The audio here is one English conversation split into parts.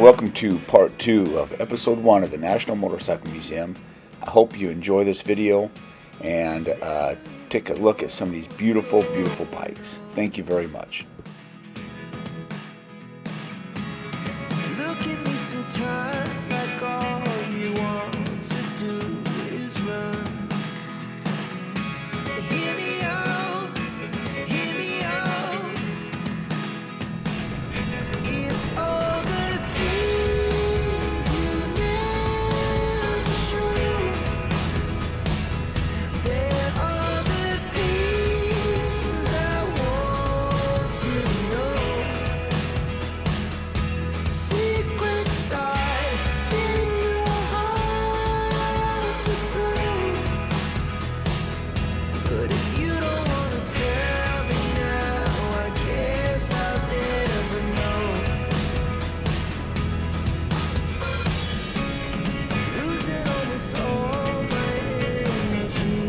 welcome to part 2 of episode 1 of the National Motorcycle Museum. I hope you enjoy this video and take a look at some of these beautiful, beautiful bikes. Thank you very much. Look at me sometimes like all you want to do is run. Hear me out, hear me out. It's all the things you never show. There are the things I want to know. Secret start in your heart so slow. But if you don't wanna tell me now, I guess I'll never know. Losing almost all my energy.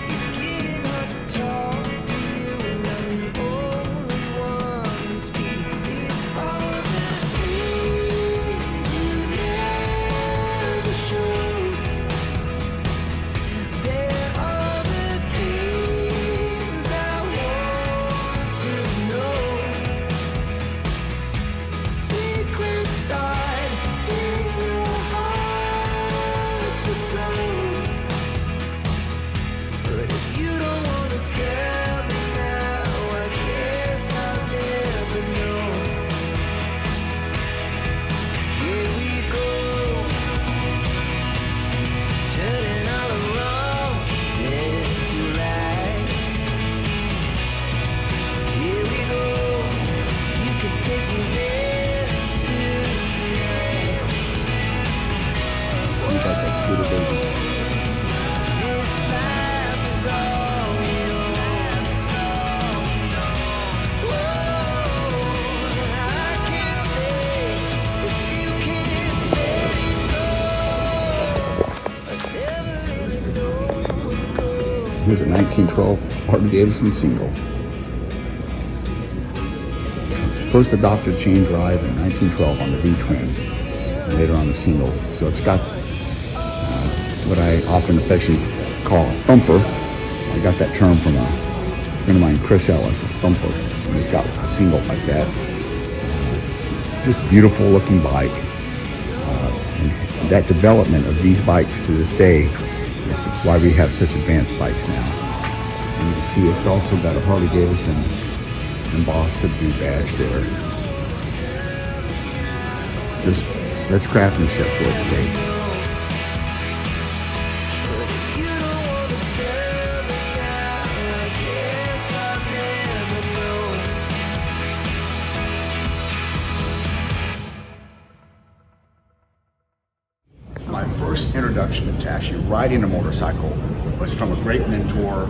It's getting hard to talk to you, and I'm the only one who speaks. It's all the things you never show. There are the things I want to know. Secrets start in your heart so slow. But if you don't wanna tell me now, I guess I'll never know. Here we go, turning all the wrongs into rights. Here we go, you can take me there tonight. You got that scooter baby. This life is all we know. Whoa, I can't stay if you can't let it go. I never really know what's going. Here's a 1912 Harley-Davidson single. First adopted chain drive in 1912 on the V-twin, and later on the single. So it's got what I often affectionately call a thumper. I got that term from a friend of mine, Chris Ellis, a thumper. And it's got a single like that. Just a beautiful looking bike. And that development of these bikes to this day is why we have such advanced bikes now. And you can see it's also got a Harley-Davidson embossed Subdue badge there. That's craftsmanship for its day. But if you don't wanna tell me now, I guess I'll never know. My first introduction to actually riding a motorcycle was from a great mentor.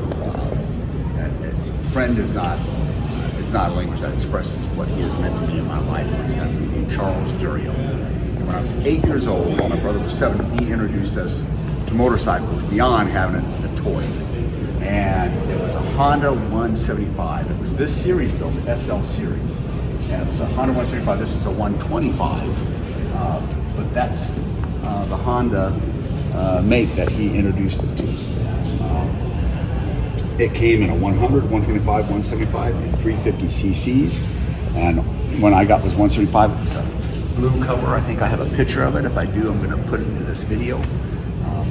And its friend is not a language that expresses what he has meant to me in my life. He's named Charles Duriel. And when I was 8 years old, my brother was 7, he introduced us to motorcycles beyond having it a toy. And it was a Honda 175. It was this series though, the SL series. And it was a Honda 175. This is a 125. But that's the Honda make that he introduced it to. It came in a 100, 125, 175, and 350 cc's. And when I got was 175, it was a blue cover. I think I have a picture of it. If I do, I'm going to put it into this video.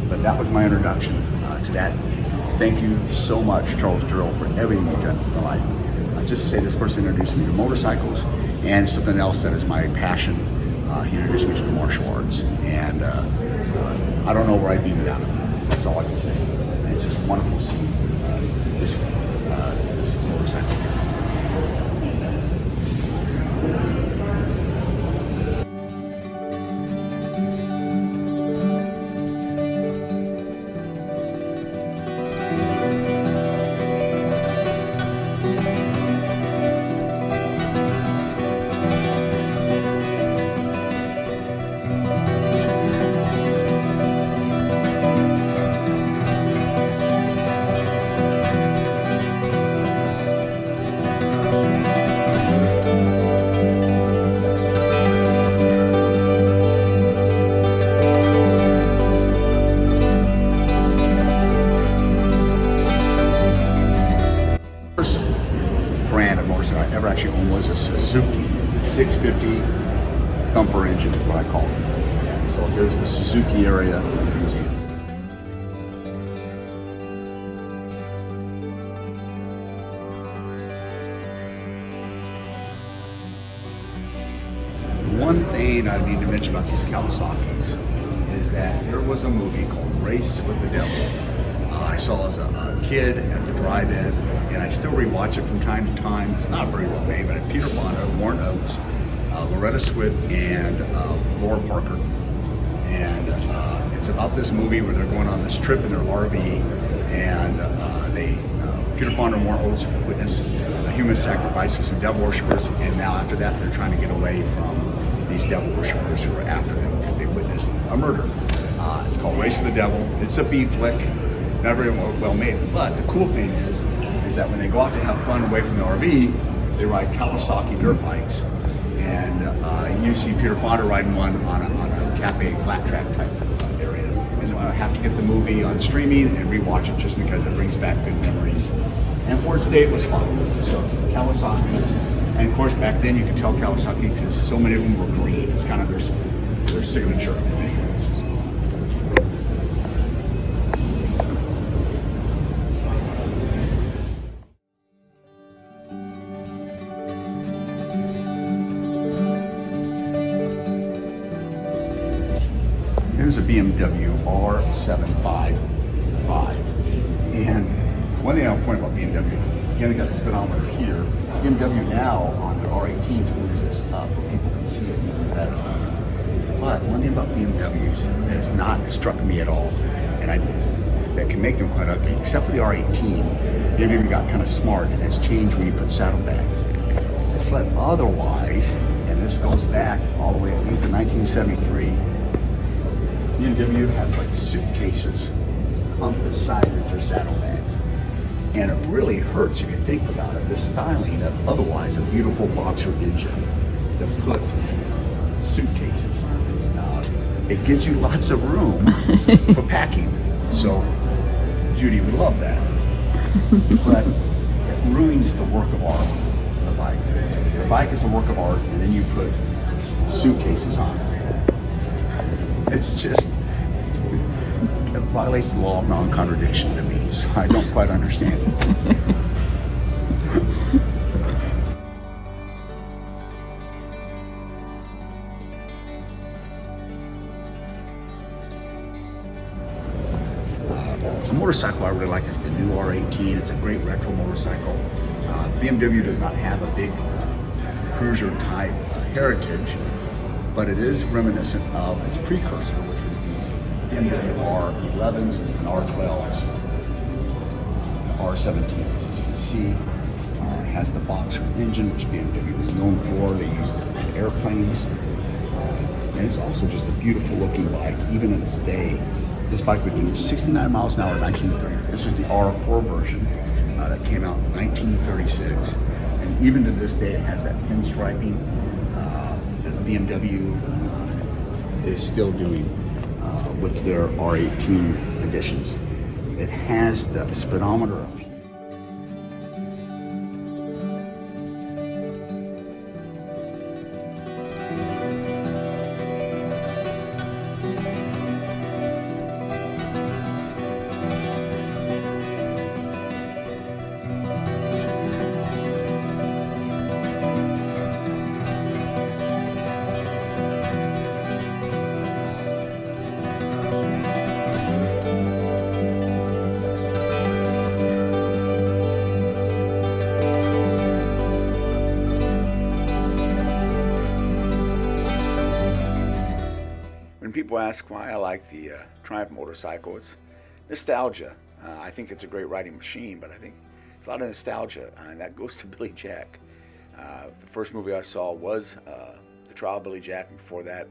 But that was my introduction to that. Thank you so much, Charles Duriel, for everything you've done in my life. Just to say this person introduced me to motorcycles and something else that is my passion. He introduced me to the martial arts. And I don't know where I'd be without him. That's all I can say. And it's just wonderful to see this motorcycle. 650 thumper engine is what I call it. And so here's the Suzuki area of the museum. One thing I need to mention about these Kawasaki's is that there was a movie called Race with the Devil. I saw as a kid at the drive-in, and I still rewatch it from time to time. It's not very well made, but Peter Fonda, Warren Oates, Loretta Swit, and Laura Parker. And it's about this movie where they're going on this trip in their RV, and Peter Fonda and Warren Oates witness a human sacrifice for some devil worshippers, and now after that they're trying to get away from these devil worshippers who are after them because they witnessed a murder. It's called Race with the Devil. It's a B flick, not very well made, but the cool thing is that when they go out to have fun away from the RV, they ride Kawasaki dirt bikes, and you see Peter Fonda riding one on a cafe flat track type area. And so I have to get the movie on streaming and rewatch it just because it brings back good memories. And Ford's Day was fun. So Kawasaki's, and of course back then you could tell Kawasaki because so many of them were green. It's kind of their signature in many ways. Here's a BMW R755. And one thing I'll point about BMW, again, they got the speedometer here. BMW now on their R18s moves this up where people can see it even better. But one thing about BMWs that has not struck me at all, and that can make them quite ugly, except for the R18, BMW got kind of smart and has changed when you put saddlebags. But otherwise, and this goes back all the way at least to 1973, BMW has like suitcases on the side as their saddlebags. And it really hurts if you think about it, the styling of otherwise a beautiful boxer engine to put suitcases. It gives you lots of room for packing. So, Judy would love that. But it ruins the work of art, the bike. The bike is a work of art, and then you put suitcases on it. It's just, it violates the law of non-contradiction to me, so I don't quite understand it. The motorcycle I really like is the new R18. It's a great retro motorcycle. BMW does not have a big cruiser type heritage, but it is reminiscent of its precursor, which was these BMW R11s and R12s, R17s. As you can see, it has the boxer engine, which BMW was known for. They used it in airplanes. And it's also just a beautiful looking bike, even in its day. This bike would do 69 miles an hour in 1930. This was the R4 version that came out in 1936. And even to this day, it has that pinstriping that BMW is still doing with their R18 editions. It has the speedometer up here. When people ask why I like the Triumph motorcycle, it's nostalgia. I think it's a great riding machine, but I think it's a lot of nostalgia, and that goes to Billy Jack. The first movie I saw was The Trial of Billy Jack, and before that,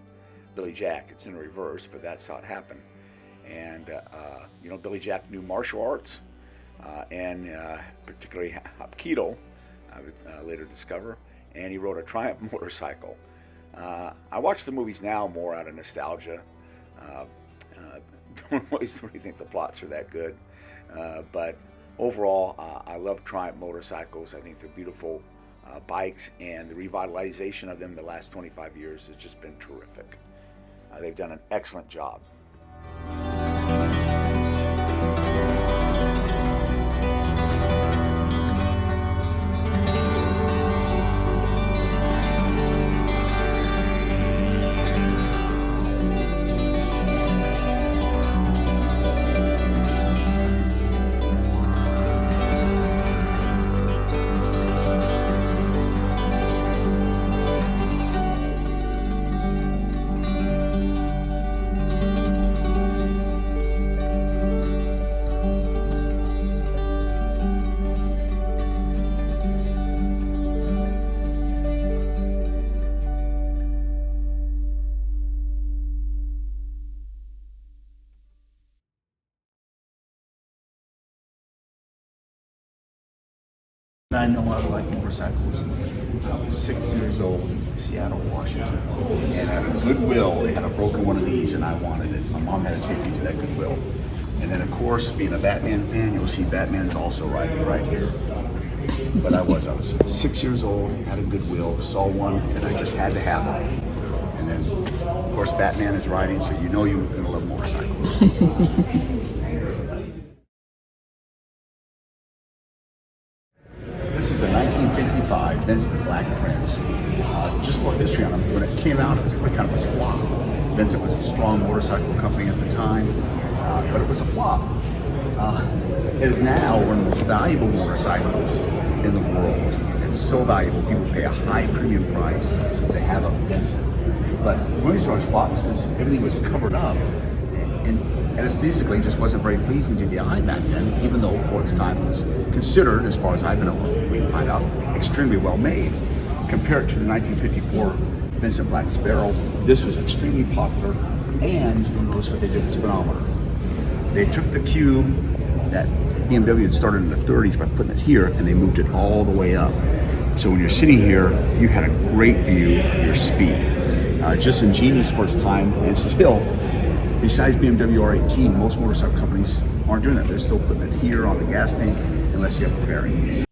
Billy Jack. It's in reverse, but that's how it happened. And Billy Jack knew martial arts, and particularly Hapkido, I would later discover, and he rode a Triumph motorcycle. I watch the movies now more out of nostalgia. Don't always really think the plots are that good, but overall, I love Triumph motorcycles. I think they're beautiful bikes, and the revitalization of them the last 25 years has just been terrific. They've done an excellent job. I know I like motorcycles. I was 6 years old in Seattle, Washington, and at a Goodwill, they had a broken one of these, and I wanted it. My mom had to take me to that Goodwill. And then, of course, being a Batman fan, you'll see Batman's also riding right here. But I was 6 years old, had a Goodwill, saw one, and I just had to have it. And then, of course, Batman is riding, so you know you're going to love motorcycles. This is a 1955 Vincent Black Prince. Just a little history on him. When it came out, it was really kind of a flop. Vincent was a strong motorcycle company at the time, but it was a flop. It is now one of the most valuable motorcycles in the world. It's so valuable, people pay a high premium price to have a Vincent. But one reason why it was flop is because everything was covered up. And aesthetically, just wasn't very pleasing to the eye back then, even though for its time it was considered, as far as I've been able to find out, extremely well made. Compared to the 1954 Vincent Black Sparrow, this was extremely popular, and you'll notice what they did with the speedometer. They took the cube that BMW had started in the 30s by putting it here, and they moved it all the way up. So when you're sitting here, you had a great view of your speed. Just ingenious for its time, and still, besides BMW R18, most motorcycle companies aren't doing that. They're still putting it here on the gas tank unless you have a fairing.